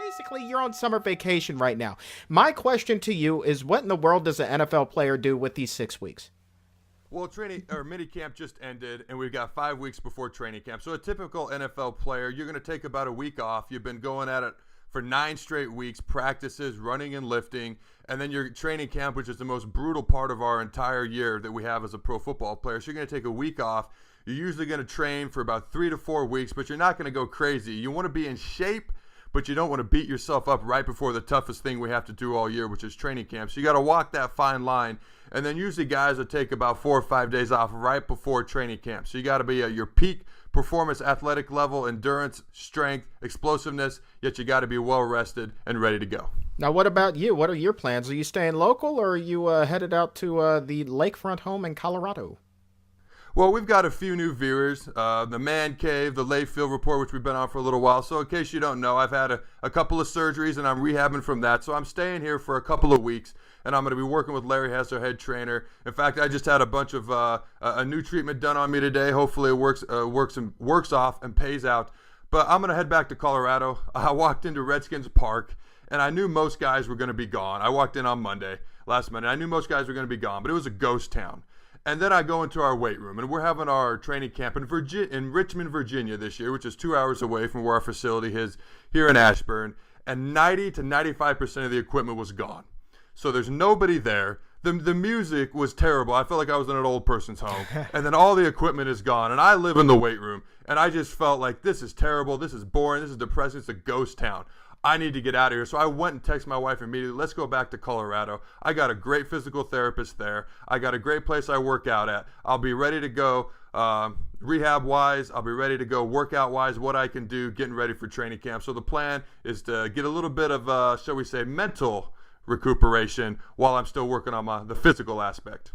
basically you're on summer vacation right now. My question to you is, what in the world does an NFL player do with these 6 weeks? Well, mini camp just ended, and we've got 5 weeks before training camp. So a typical NFL player, you're going to take about a week off. You've been going at it for 9 straight weeks, practices, running and lifting, and then your training camp, which is the most brutal part of our entire year that we have as a pro football player. So you're going to take a week off. You're usually going to train for about 3 to 4 weeks, but you're not going to go crazy. You want to be in shape, but you don't want to beat yourself up right before the toughest thing we have to do all year, which is training camp. So you got to walk that fine line. And then usually guys will take about 4 or 5 days off right before training camp. So you got to be at your peak performance, athletic level, endurance, strength, explosiveness, yet you got to be well rested and ready to go. Now, what about you? What are your plans? Are you staying local, or are you headed out to the lakefront home in Colorado? Well, we've got a few new viewers, the Man Cave, the Layfield Report, which we've been on for a little while. So in case you don't know, I've had a couple of surgeries, and I'm rehabbing from that. So I'm staying here for a couple of weeks, and I'm going to be working with Larry Hess, our head trainer. In fact, I just had a bunch of a new treatment done on me today. Hopefully it works off and pays out. But I'm going to head back to Colorado. I walked into Redskins Park, and I knew most guys were going to be gone. I walked in on last Monday. I knew most guys were going to be gone, but it was a ghost town. And then I go into our weight room, and we're having our training camp in Richmond, Virginia this year, which is 2 hours away from where our facility is here in Ashburn. And 90 to 95% of the equipment was gone. So there's nobody there. The music was terrible. I felt like I was in an old person's home. And then all the equipment is gone. And I live in the weight room. And I just felt like this is terrible. This is boring. This is depressing. It's a ghost town. I need to get out of here. So I went and texted my wife immediately, let's go back to Colorado. I got a great physical therapist there. I got a great place I work out at. I'll be ready to go rehab-wise. I'll be ready to go workout-wise, what I can do, getting ready for training camp. So the plan is to get a little bit of, shall we say, mental recuperation while I'm still working on the physical aspect.